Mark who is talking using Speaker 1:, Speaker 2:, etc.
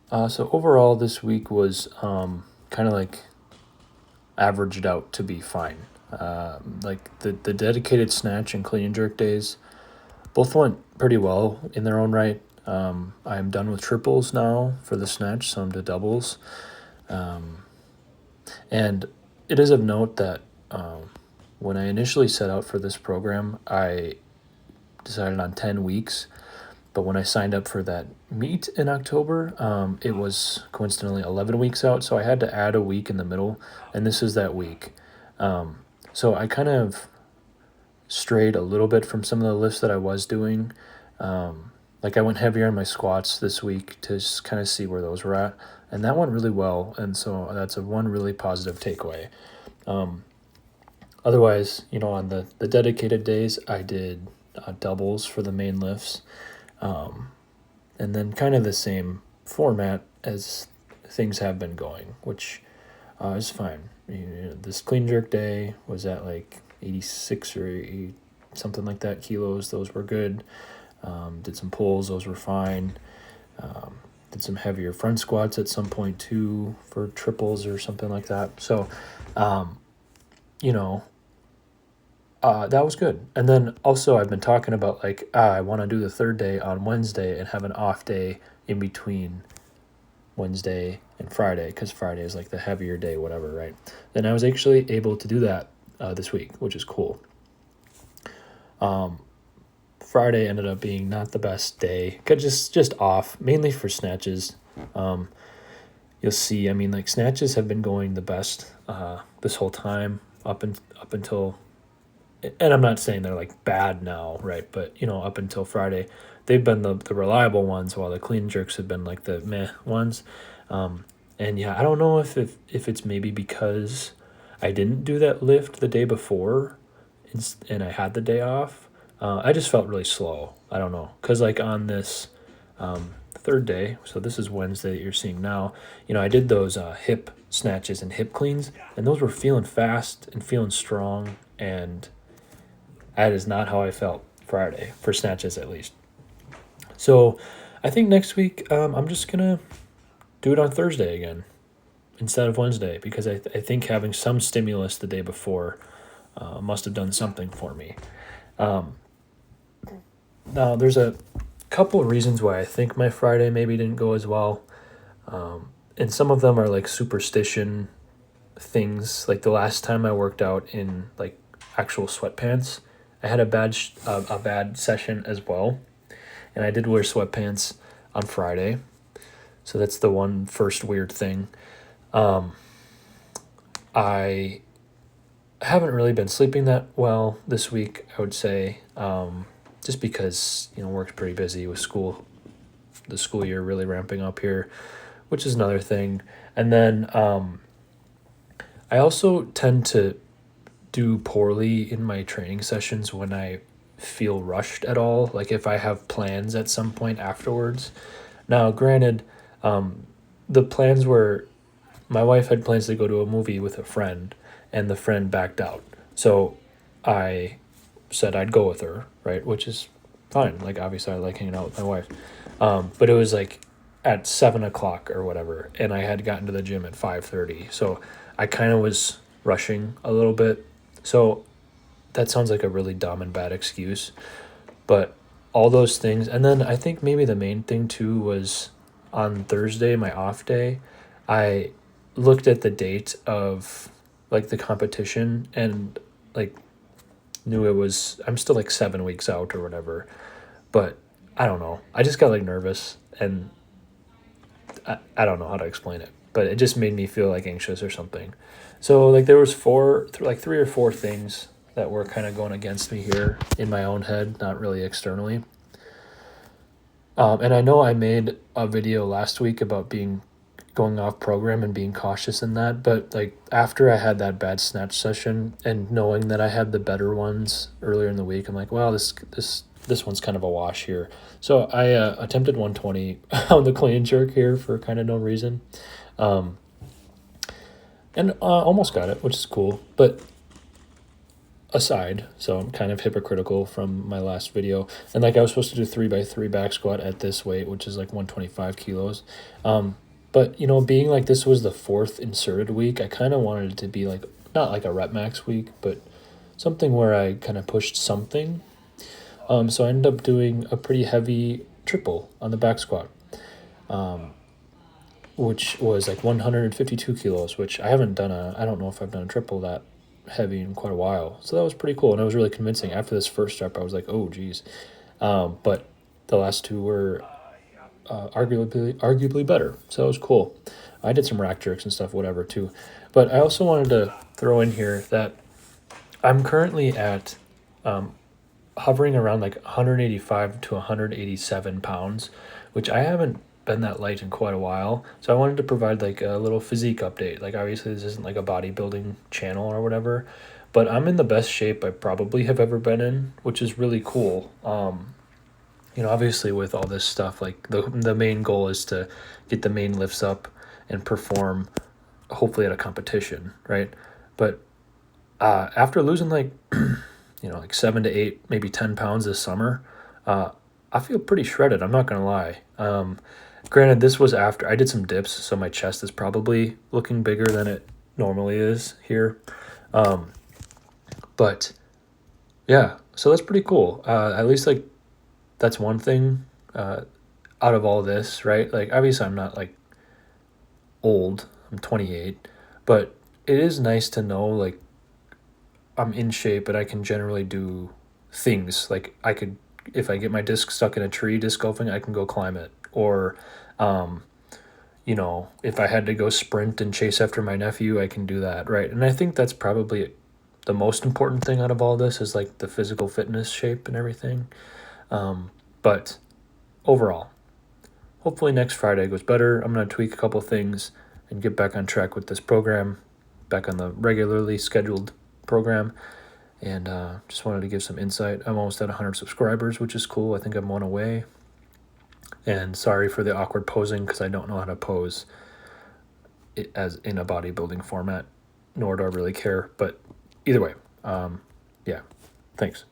Speaker 1: So overall, this week was kind of like averaged out to be fine. Like the dedicated snatch and clean and jerk days both went pretty well in their own right. I'm done with triples now for the snatch, so I'm to doubles. Um, and it is of note that when I initially set out for this program, I decided on 10 weeks. But when I signed up for that meet in October, it was coincidentally 11 weeks out. So I had to add a week in the middle, and this is that week. So I kind of strayed a little bit from some of the lifts that I was doing. Like I went heavier on my squats this week to just kind of see where those were at, and that went really well. And so that's one really positive takeaway. Otherwise, on the dedicated days, I did doubles for the main lifts, and then kind of the same format as things have been going, which is fine. This clean jerk day was at like 86 or 80, something like that kilos. Those were good. Did some pulls. Those were fine. Did some heavier front squats at some point too for triples or something like that. So, you know, that was good. And then also I've been talking about like I want to do the third day on Wednesday and have an off day in between Wednesday and Friday, because Friday is like the heavier day, whatever, right? Then I was actually able to do that this week, which is cool. Friday ended up being not the best day, just off, mainly for snatches. You'll see, I mean, like snatches have been going the best this whole time up until, and I'm not saying they're like bad now, right? But up until Friday, they've been the reliable ones, while the clean jerks have been like the meh ones. And yeah, I don't know if it's maybe because I didn't do that lift the day before, and I had the day off. I just felt really slow. I don't know, because like on this third day, so this is Wednesday that you're seeing now. I did those hip snatches and hip cleans, and those were feeling fast and feeling strong, and that is not how I felt Friday for snatches, at least. So I think next week I'm just gonna do it on Thursday again instead of Wednesday, because I think having some stimulus the day before must have done something for me. Now there's a couple of reasons why I think my Friday maybe didn't go as well, and some of them are like superstition things. Like the last time I worked out in like actual sweatpants, I had a bad session as well, and I did wear sweatpants on Friday. So that's the one first weird thing. I haven't really been sleeping that well this week, I would say, just because work's pretty busy with school. The school year really ramping up here, which is another thing. And then I also tend to do poorly in my training sessions when I feel rushed at all. Like if I have plans at some point afterwards. Now, granted, the plans were my wife had plans to go to a movie with a friend, and the friend backed out. So I said I'd go with her, right? Which is fine. Like obviously I like hanging out with my wife. But it was like at 7 o'clock or whatever, and I had gotten to the gym at 5:30. So I kind of was rushing a little bit. So that sounds like a really dumb and bad excuse, but all those things. And then I think maybe the main thing too was on Thursday, my off day, I looked at the date of like the competition and like knew I'm still like 7 weeks out or whatever. But I don't know. I just got like nervous, and I don't know how to explain it, but it just made me feel like anxious or something. So like there was three or four things that were kind of going against me here in my own head, not really externally. And I know I made a video last week about going off program and being cautious in that, but like after I had that bad snatch session and knowing that I had the better ones earlier in the week, I'm like, well, this one's kind of a wash here. So I attempted 120 on the clean and jerk here for kind of no reason, and almost got it, which is cool. But aside, so I'm kind of hypocritical from my last video. And like I was supposed to do 3x3 back squat at this weight, which is like 125 kilos. But you know, being like this was the fourth inserted week, I kind of wanted it to be like not like a rep max week, but something where I kind of pushed something. So I ended up doing a pretty heavy triple on the back squat, which was like 152 kilos, which I haven't done I don't know if I've done a triple that heavy in quite a while. So that was pretty cool. And it was really convincing. After this first rep, I was like, oh, geez. But the last two were arguably better. So that was cool. I did some rack jerks and stuff, whatever, too. But I also wanted to throw in here that I'm currently at hovering around like 185 to 187 pounds, which I haven't been that light in quite a while. So I wanted to provide like a little physique update. Like obviously this isn't like a bodybuilding channel or whatever, but I'm in the best shape I probably have ever been in, which is really cool. You know, obviously with all this stuff, like the main goal is to get the main lifts up and perform hopefully at a competition, right? But after losing like you know, like 7 to 8, maybe 10 pounds this summer, I feel pretty shredded. I'm not gonna lie. Granted, this was after I did some dips, so my chest is probably looking bigger than it normally is here. But yeah, so that's pretty cool. At least like that's one thing out of all this, right? Like obviously I'm not like old. I'm 28, but it is nice to know like I'm in shape and I can generally do things. Like I could, if I get my disc stuck in a tree disc golfing, I can go climb it. Or, you know, if I had to go sprint and chase after my nephew, I can do that, right? And I think that's probably the most important thing out of all this is like the physical fitness shape and everything. But overall, hopefully next Friday goes better. I'm going to tweak a couple things and get back on track with this program, back on the regularly scheduled program. And just wanted to give some insight. I'm almost at 100 subscribers, which is cool. I think I'm one away. And sorry for the awkward posing because I don't know how to pose it as in a bodybuilding format, nor do I really care. But either way, yeah, thanks.